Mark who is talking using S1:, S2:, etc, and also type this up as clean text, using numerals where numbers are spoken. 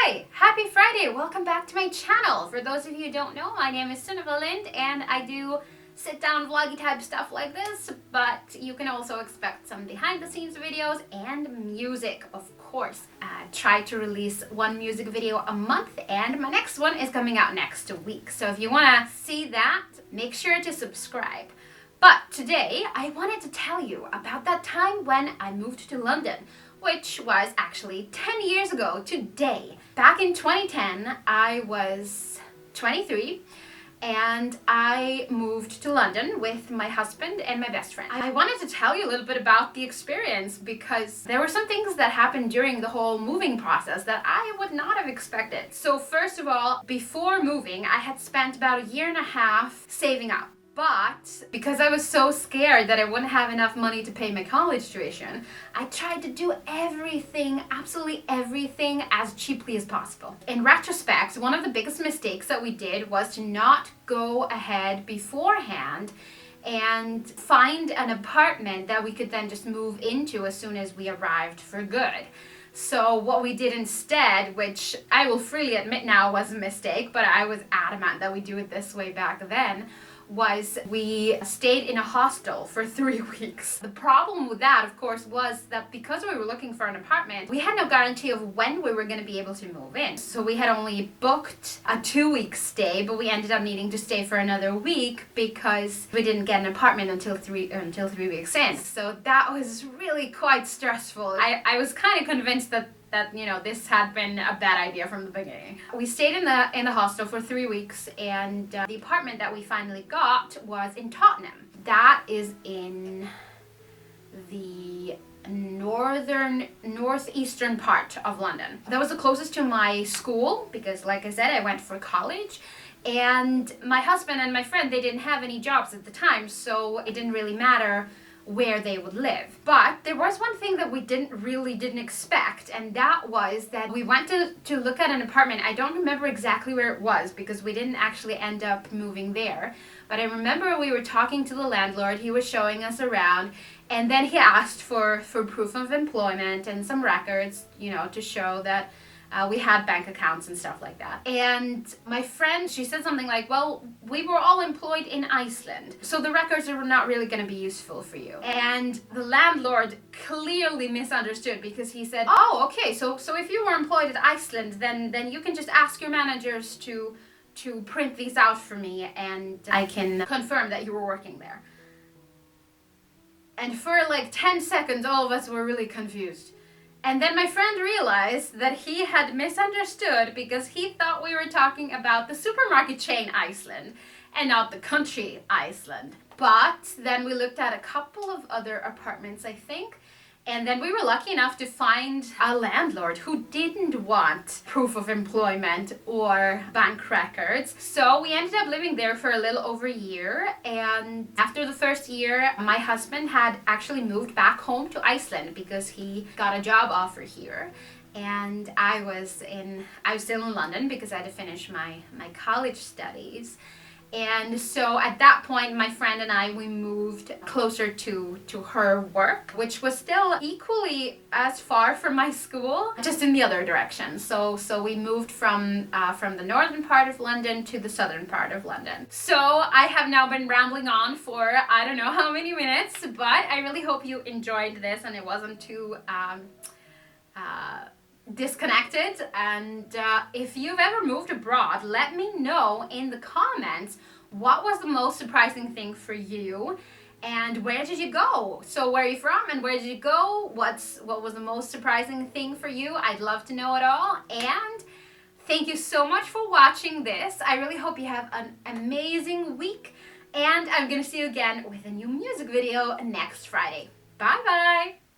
S1: Hi! Happy Friday! Welcome back to my channel. For those of you who don't know, my name is Sunnefa and I do sit-down vloggy type stuff like this, but you can also expect some behind-the-scenes videos and music, of course. I try to release one music video a month, and my next one is coming out next week. So if you want to see that, make sure to subscribe. But today, I wanted to tell you about that time when I moved to London, which was actually 10 years ago today. Back in 2010, I was 23 and I moved to London with my husband and my best friend. I wanted to tell you a little bit about the experience because there were some things that happened during the whole moving process that I would not have expected. So first of all, before moving, I had spent about a year and a half saving up. But because I was so scared that I wouldn't have enough money to pay my college tuition, I tried to do everything, absolutely everything, as cheaply as possible. In retrospect, one of the biggest mistakes that we did was to not go ahead beforehand and find an apartment that we could then just move into as soon as we arrived for good. So what we did instead, which I will freely admit now was a mistake, but I was adamant that we do it this way back then, was we stayed in a hostel for 3 weeks. The problem with that, of course, was that because we were looking for an apartment, we had no guarantee of when we were going to be able to move in. So we had only booked a 2-week stay, but we ended up needing to stay for another week because we didn't get an apartment until three weeks in. So that was really quite stressful. I was kind of convinced that this had been a bad idea from the beginning. We stayed in the hostel for 3 weeks, and the apartment that we finally got was in Tottenham. That is in the northeastern part of London. That was the closest to my school because, like I said, I went for college. And my husband and my friend, they didn't have any jobs at the time, so it didn't really matter where they would live. But there was one thing that we didn't expect, and that was that we went to look at an apartment. I don't remember exactly where it was because we didn't actually end up moving there, but I remember we were talking to the landlord. He was showing us around, and then he asked for proof of employment and some records, to show that we had bank accounts and stuff like that. And my friend, she said something like, well, we were all employed in Iceland, so the records are not really going to be useful for you. And the landlord clearly misunderstood because he said, oh, okay, so if you were employed at Iceland, then you can just ask your managers to print these out for me and I can confirm that you were working there. And for like 10 seconds, all of us were really confused. And then my friend realized that he had misunderstood because he thought we were talking about the supermarket chain Iceland and not the country Iceland. But then we looked at a couple of other apartments, I think, and then we were lucky enough to find a landlord who didn't want proof of employment or bank records. So we ended up living there for a little over a year, and after the first year, my husband had actually moved back home to Iceland because he got a job offer here. And I was still in London because I had to finish my college studies. And so at that point, my friend and I, we moved closer to her work, which was still equally as far from my school, just in the other direction. So we moved from the northern part of London to the southern part of London. So I have now been rambling on for I don't know how many minutes, but I really hope you enjoyed this and it wasn't too disconnected. And if you've ever moved abroad, let me know in the comments what was the most surprising thing for you and where did you go. So where are you from and where did you go? What was the most surprising thing for you? I'd love to know it all. And thank you so much for watching this. I really hope you have an amazing week, and I'm gonna see you again with a new music video next Friday. Bye bye.